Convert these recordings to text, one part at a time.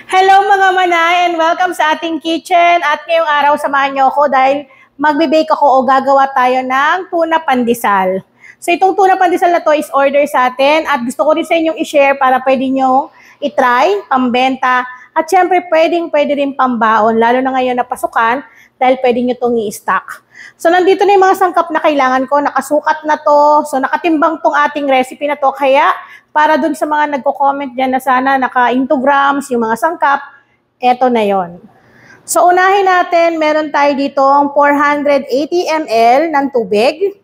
Hello mga manay and welcome sa ating kitchen. At ngayong araw samahan niyo ako dahil magbe-bake ako o gagawa tayo ng tuna pandesal. So itong tuna pandesal na to is order sa atin at gusto ko rin sa inyong i-share para pwede nyo i-try, pambenta at syempre pwede rin pambaon lalo na ngayon na pasukan dahil pwede nyo itong i-stock. So nandito na yung mga sangkap na kailangan ko, nakasukat na to, so nakatimbang tong ating recipe na to kaya para dun sa mga nagko-comment dyan na sana naka-into grams yung mga sangkap, eto na yon. So unahin natin, meron tayo dito 480 ml ng tubig.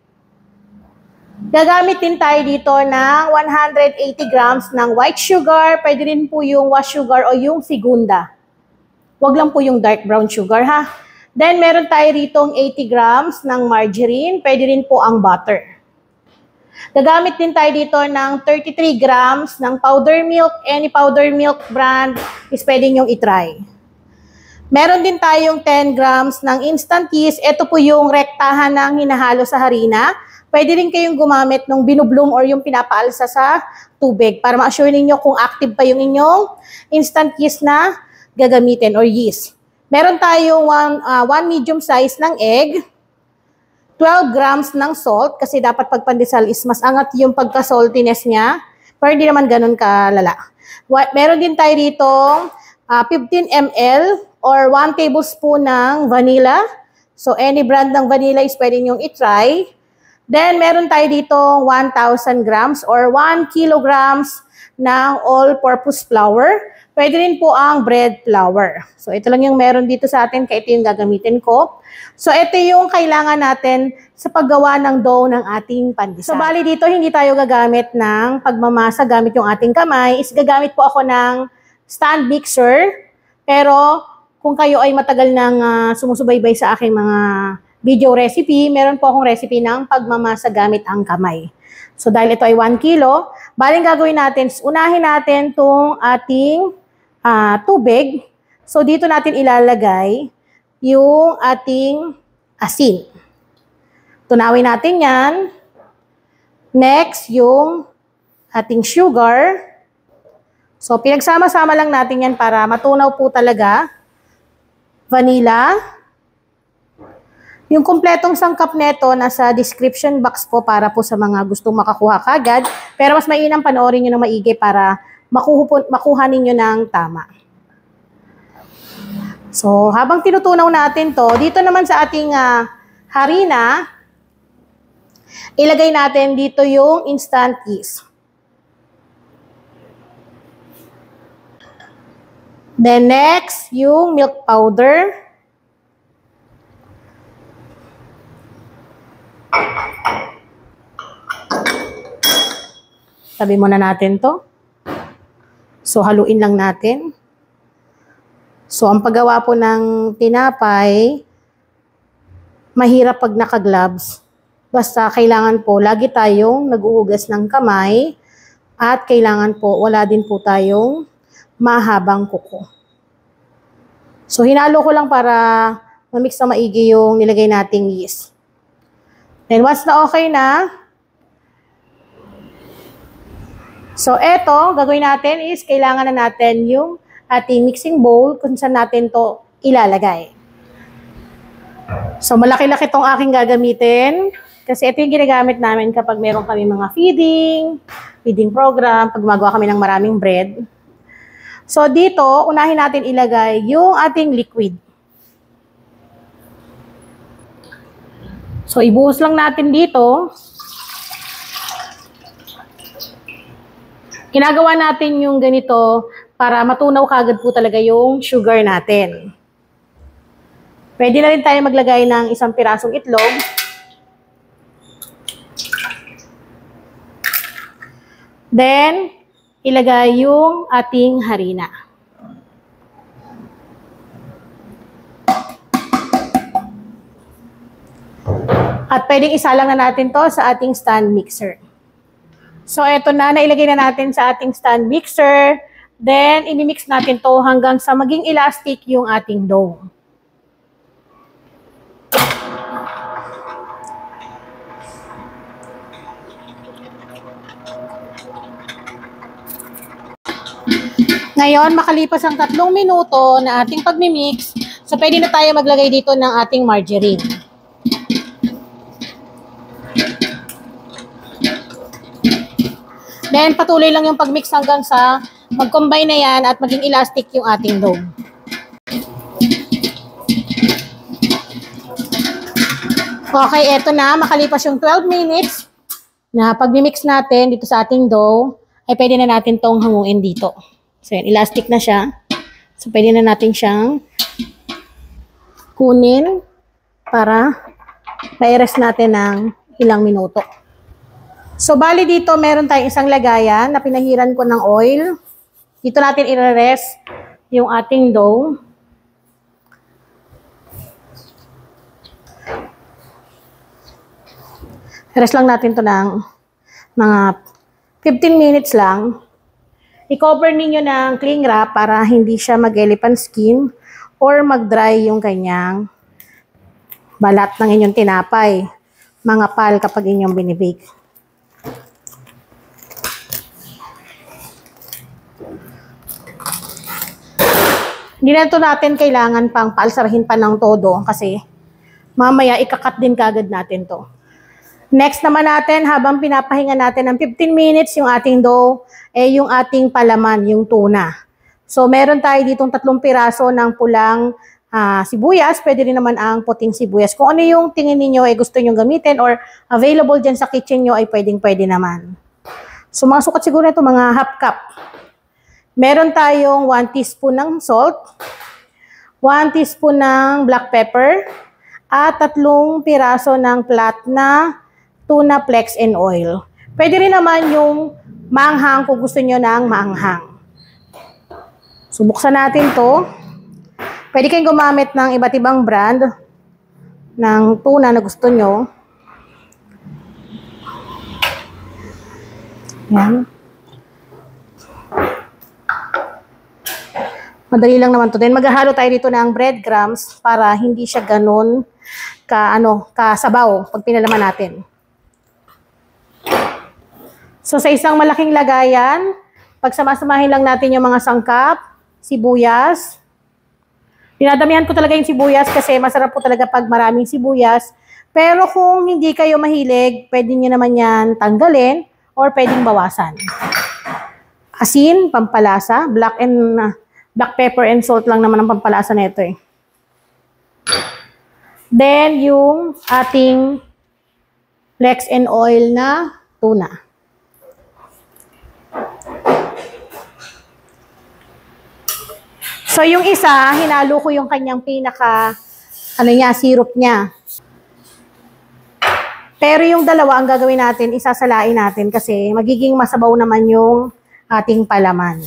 Gagamit din tayo dito ng 180 grams ng white sugar, pwede rin po yung wash sugar o yung segunda. Huwag lang po yung dark brown sugar ha. Then meron tayo ritong 80 grams ng margarine, pwede rin po ang butter. Gagamit din tayo dito ng 33 grams ng powder milk. Any powder milk brand is pwede nyong itry. Meron din tayong 10 grams ng instant yeast. Ito po yung rektahan ng hinahalo sa harina. Pwede rin kayong gumamit ng binubloom or yung pinapaalsa sa tubig para ma-assure ninyo kung active pa yung inyong instant yeast na gagamitin or yeast. Meron tayong 1 medium size ng egg. 12 grams ng salt, kasi dapat pag pandesal is mas angat yung pagka-saltiness niya, pero hindi naman ganun kalala. Meron din tayo rito 15 ml or 1 tablespoon ng vanilla. So, any brand ng vanilla is pwede nyong itry. Then, meron tayo dito 1,000 grams or 1 kilograms ng all-purpose flour. Pwede rin po ang bread flour. So, ito lang yung meron dito sa atin, kaya ito yung gagamitin ko. So, ito yung kailangan natin sa paggawa ng dough ng ating pandesal. So, bali dito, hindi tayo gagamit ng pagmamasa gamit yung ating kamay. Is gagamit po ako ng stand mixer. Pero, kung kayo ay matagal nang sumusubaybay sa aking mga video recipe, meron po akong recipe ng pagmamasa gamit ang kamay. So, dahil ito ay 1 kilo, baling gagawin natin, unahin natin itong ating tubig. So, dito natin ilalagay yung ating asin. Tunawin natin yan. Next, yung ating sugar. So, pinagsama-sama lang natin yan para matunaw po talaga. Vanilla. Yung kumpletong sangkap neto nasa description box po para po sa mga gustong makakuha kagad. Pero mas mainam panoorin nyo ng maigi para makuha ninyo ng tama. So, habang tinutunaw natin to, dito naman sa ating harina, ilagay natin dito yung instant yeast. Then next, yung milk powder. Tabi muna natin to. So, haluin lang natin. So, ang paggawa po ng tinapay, mahirap pag naka-gloves. Basta kailangan po, lagi tayong nag-uugas ng kamay at kailangan po, wala din po tayong mahabang kuko. So, hinalo ko lang para mamix na maigi yung nilagay nating yeast. Then, once na okay na, so, eto, gagawin natin is, kailangan na natin yung ating mixing bowl kung saan natin to ilalagay. So, malaki-laki tong aking gagamitin kasi ito yung ginagamit namin kapag meron kami mga feeding program, pag gumagawa kami ng maraming bread. So, dito, unahin natin ilagay yung ating liquid. So, ibuhos lang natin dito. Ginagawa natin yung ganito para matunaw kagad po talaga yung sugar natin. Pwede na rin tayo maglagay ng isang pirasong itlog. Then, ilagay yung ating harina. At pwedeng isalang na natin to sa ating stand mixer. So, eto na, nailagay na natin sa ating stand mixer. Then, inimix natin to hanggang sa maging elastic yung ating dough. Ngayon, makalipas ang 3 minuto na ating pagmimix, so pwede na tayo maglagay dito ng ating margarine. Then, patuloy lang yung pagmix hanggang sa mag-combine na yan at maging elastic yung ating dough. Okay, eto na. Makalipas yung 12 minutes na pag-mix natin dito sa ating dough, ay pwede na natin tong hanguin dito. So, yan, elastic na siya. So, pwede na natin siyang kunin para ma-rest natin ng ilang minuto. So, bali dito, meron tayong isang lagayan na pinahiran ko ng oil. Dito natin i-rest yung ating dough. Rest lang natin to ng mga 15 minutes lang. I-cover ninyo ng cling wrap para hindi siya mag-elephant skin or mag-dry yung kanyang balat ng inyong tinapay. Mga pal kapag inyong binibake. Hindi na ito natin kailangan pang paalsarahin pa ng todo kasi mamaya ikakat din kagad natin to. Next naman natin, habang pinapahinga natin ng 15 minutes yung ating dough, yung ating palaman, yung tuna. So meron tayo ditong 3 piraso ng pulang sibuyas, pwede rin naman ang puting sibuyas. Kung ano yung tingin niyo ay gusto nyo gamitin or available dyan sa kitchen nyo ay pwede naman. So mga sukat siguro ito, mga half cup. Meron tayong 1 teaspoon ng salt, 1 teaspoon ng black pepper, at 3 piraso ng flat na tuna flex and oil. Pwede rin naman yung maanghang kung gusto nyo ng maanghang. So, buksan natin to. Pwede kayong gumamit ng iba't ibang brand ng tuna na gusto nyo. Yan. Madali lang naman to. Then maghahalo tayo dito ng breadcrumbs para hindi siya ganun kasabaw pag pinalaman natin. So sa isang malaking lagayan, pagsamasamahin lang natin yung mga sangkap, sibuyas. Dinadamihan ko talaga yung sibuyas kasi masarap po talaga pag maraming sibuyas. Pero kung hindi kayo mahilig, pwede nyo naman yan tanggalin or pwedeng bawasan. Asin, pampalasa, black pepper and salt lang naman ang pampalasa nito eh. Then, yung ating flex and oil na tuna. So, yung isa, hinalo ko yung kanyang syrup niya. Pero yung dalawa, ang gagawin natin, isasalain natin kasi magiging masabaw naman yung ating palaman.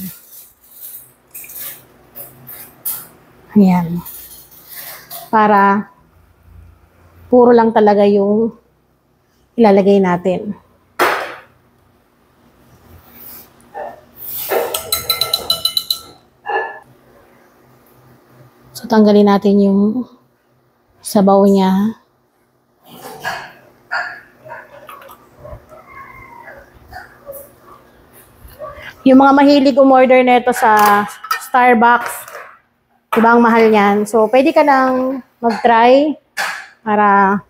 Ayan. Para puro lang talaga yung ilalagay natin. So, tanggalin natin yung sabaw niya. Yung mga mahilig umorder nito sa Starbucks, diba ang mahal niyan? So, pwede ka nang mag-try para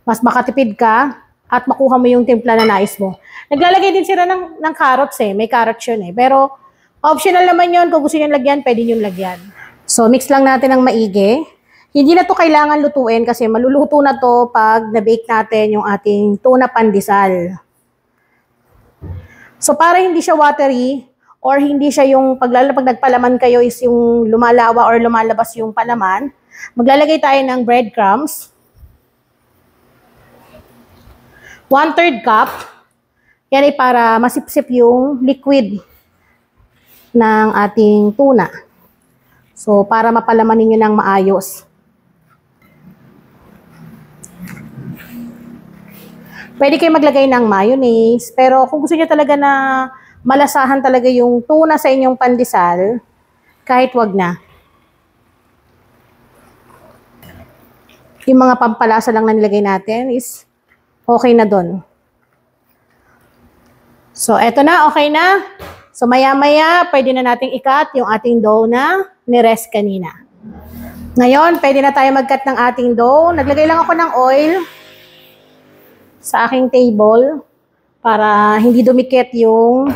mas makatipid ka at makuha mo yung timpla na nais mo. Naglalagay din sila ng carrots eh. May carrots yun eh. Pero, optional naman yun. Kung gusto nyo lagyan, pwede nyo lagyan. So, mix lang natin ng maigi. Hindi na to kailangan lutuin kasi maluluto na to pag na-bake natin yung ating tuna pandesal. So, para hindi siya watery, or hindi siya yung pag nagpalaman kayo is yung lumalawa or lumalabas yung palaman, maglalagay tayo ng breadcrumbs. 1/3 cup. Yan ay para masipsip yung liquid ng ating tuna. So, para mapalaman ninyo ng maayos. Pwede kayo maglagay ng mayonnaise, pero kung gusto niyo talaga na malasahan talaga yung tuna sa inyong pandesal, kahit wag na. Yung mga pampalasa lang na nilagay natin is okay na dun. So, eto na, okay na. So maya-maya, pwede na nating i-cut yung ating dough na ni-rest kanina. Ngayon, pwede na tayo mag-cut ng ating dough. Naglagay lang ako ng oil sa aking table para hindi dumikit yung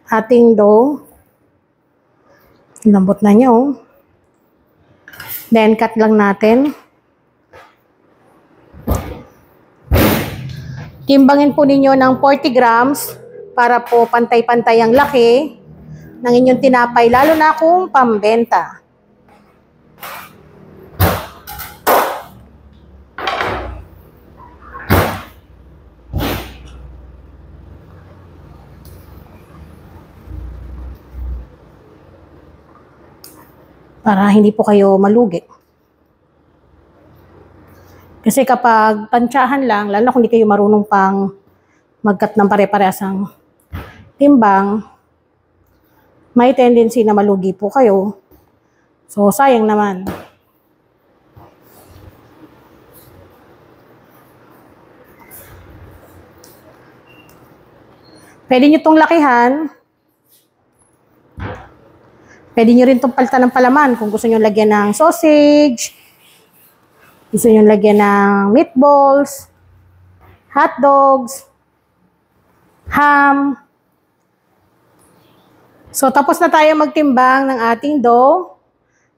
ating dough. Lambot na niya, oh. Then, cut lang natin. Timbangin po ninyo ng 40 grams para po pantay-pantay ang laki ng inyong tinapay, lalo na kung pambenta. Para hindi po kayo malugi. Kasi kapag tansyahan lang, lalo na kung hindi kayo marunong pang mag-cut ng pare-parehasang timbang, may tendency na malugi po kayo. So, sayang naman. Pwede nyo itong lakihan. Pwede nyo rin itong palitan ng palaman kung gusto nyo lagyan ng sausage, gusto nyo lagyan ng meatballs, hot dogs, ham. So, tapos na tayo magtimbang ng ating dough.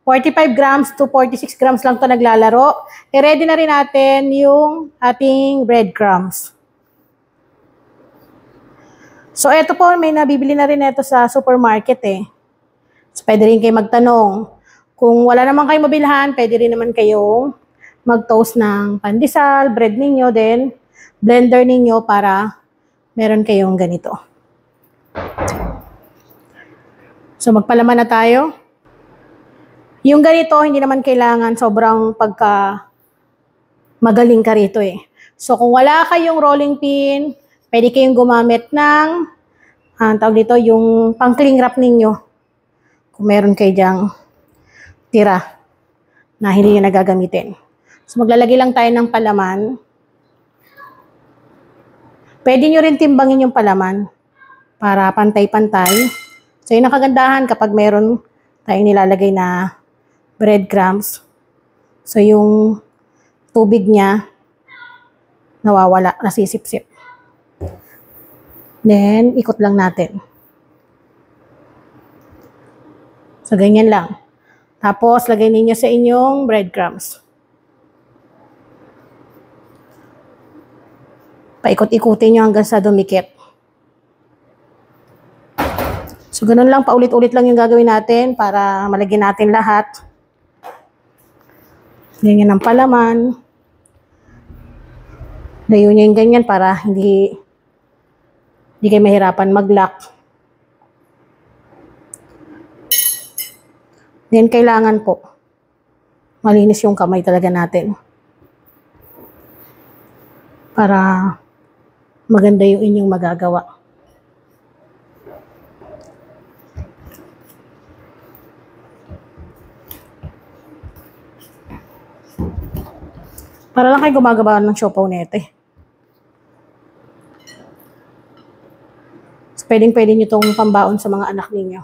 45 grams to 46 grams lang ito naglalaro. I-ready na rin natin yung ating breadcrumbs. So, ito po, may nabibili na rin ito sa supermarket eh. So, pwede rin kayo magtanong. Kung wala naman kayo mabilhan, pwede rin naman kayo mag-toast ng pandesal, bread ninyo, then blender ninyo para meron kayong ganito. So, magpalaman na tayo. Yung ganito, hindi naman kailangan sobrang magaling ka rito eh. So, kung wala kayong rolling pin, pwede kayong gumamit ng, tawag dito, yung pang-cling wrap ninyo. Kung meron kayo dyang tira na hindi nyo nagagamitin. So, maglalagay lang tayo ng palaman. Pwede nyo rin timbangin yung palaman para pantay-pantay. So, yun ang kagandahan kapag meron tayong nilalagay na breadcrumbs. So, yung tubig niya nawawala, nasisip-sip. Then, ikot lang natin. So, ganyan lang. Tapos, lagay ninyo sa inyong breadcrumbs. Paikot-ikutin nyo hanggang sa dumikit. So, ganun lang, paulit-ulit lang yung gagawin natin para malagyan natin lahat. Ganyan ang palaman. Layo nyo yung ganyan para hindi kayo mahirapan mag-lock. Then, kailangan po malinis yung kamay talaga natin. Para maganda yung inyong magagawa. Para lang kayo gumagawa ng siopaw nito eh. So, pwedeng-pwede nyo itong pambaon sa mga anak ninyo.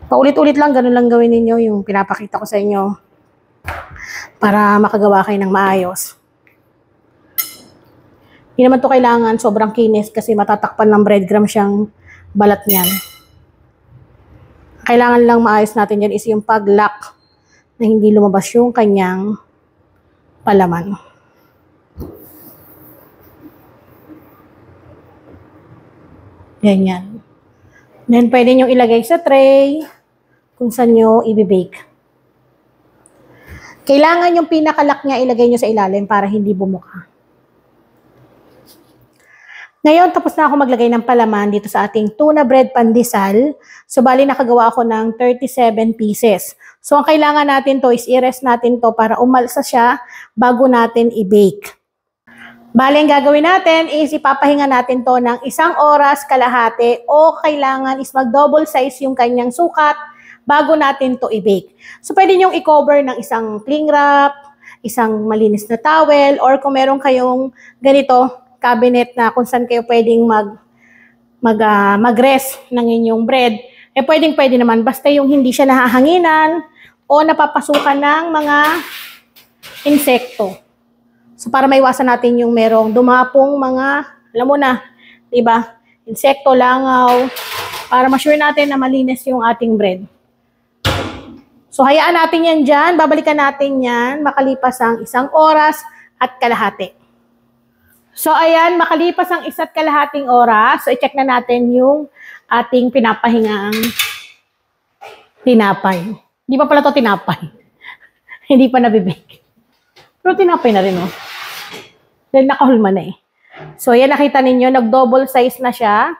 Paulit-ulit lang, ganun lang gawin ninyo yung pinapakita ko sa inyo para makagawa kayo ng maayos. Hindi naman to kailangan sobrang kinis kasi matatakpan ng breadcrumbs siyang balat niyan. Kailangan lang maayos natin yan is yung pag-lock na hindi lumabas yung kanyang palaman. Ganyan. Then, pwede nyo ilagay sa tray kung saan nyo i-bake. Kailangan yung pinaka-lock niya ilagay nyo sa ilalim para hindi bumuka. Ngayon, tapos na ako maglagay ng palaman dito sa ating tuna bread pandesal. So, bali nakagawa ako ng 37 pieces. So, ang kailangan natin to is i-rest natin to para umalsa siya bago natin i-bake. Bale, ang gagawin natin is ipapahinga natin to ng 1 oras kalahati o kailangan is mag-double size yung kanyang sukat bago natin to i-bake. So, pwede nyong i-cover ng isang cling wrap, isang malinis na towel, or kung meron kayong ganito, cabinet na kung saan kayo pwedeng mag-rest ng inyong bread, eh pwede naman basta yung hindi siya nahahanginan o napapasukan ng mga insekto. So, para maiwasan natin yung merong dumapong mga, alam mo na, diba? Insekto, langaw, para ma-sure natin na malinis yung ating bread. So, hayaan natin yan dyan. Babalikan natin yan makalipas ang 1 oras at kalahati. So, ayan, makalipas ang 1 kalahating oras. So, i-check na natin yung ating pinapahingang tinapay. Hindi pa pala to tinapay. Hindi pa nabibake. Pero tinapay na rin, oh. Dahil nakahulma na eh. So, ayan, nakita ninyo, nag-double size na siya.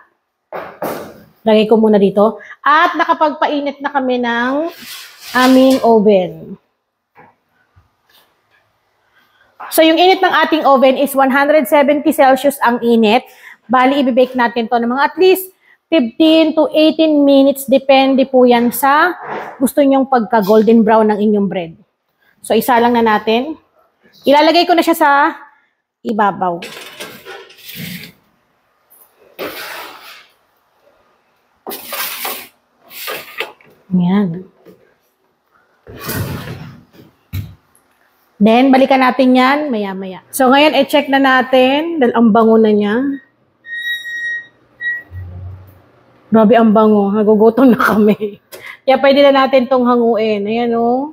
Lagay ko muna dito. At nakapagpainit na kami ng aming oven. So, yung init ng ating oven is 170 Celsius ang init. Bali, ibibake natin to ng mga at least 15 to 18 minutes. Depende po yan sa gusto nyong pagka-golden brown ng inyong bread. So, isa lang na natin. Ilalagay ko na siya sa ibabaw. Yan. Then, balikan natin yan maya-maya. So, ngayon, i-check na natin dahil ang bango na niya. Grabe ang bango. Nagugutom na kami. Kaya pwede na natin itong hanguin. Ayan, oh.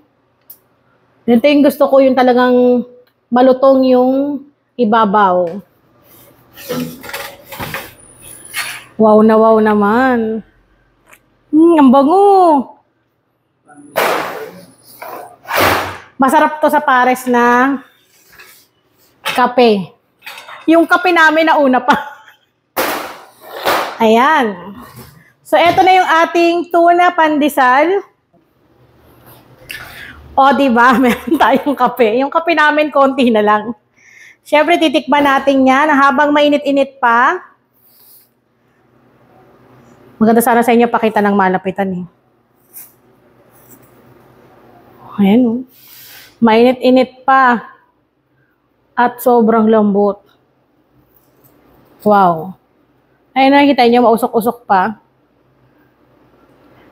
Ito yung gusto ko, yung talagang malutong yung ibabaw. Wow na wow naman. Ang bango. Masarap to sa pares na kape. Yung kape namin na una pa. Ayan. So, eto na yung ating tuna pandesal. O, diba? Meron tayong kape. Yung kape namin, konti na lang. Siyempre, titikman natin yan habang mainit-init pa. Maganda sana sa inyo pakita ng malapitan eh. Ayan o. Mainit-init pa. At sobrang lambot. Wow. Ayun, nakikita nyo, mausok-usok pa.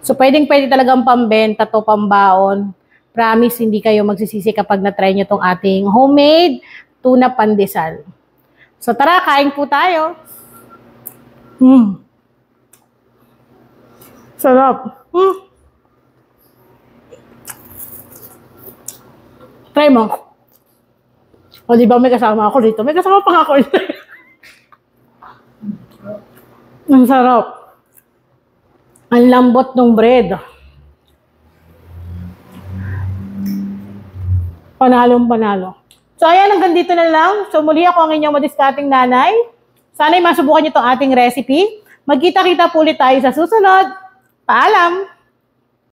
So, pwedeng-pwede talagang pambenta to, pambaon. Promise, hindi kayo magsisisi kapag na-try nyo tong ating homemade tuna pandesal. So, tara, kain po tayo. Sarap. Try mo. O, di ba may kasama ako dito? May kasama pa ako dito. Ang sarap. Ang lambot ng bread. Panalong panalo. So, ayan, hanggang dito na lang. So, muli ako ang inyong madiskating nanay. Sana'y masubukan niyo itong ating recipe. Magkita-kita po ulit tayo sa susunod. Paalam!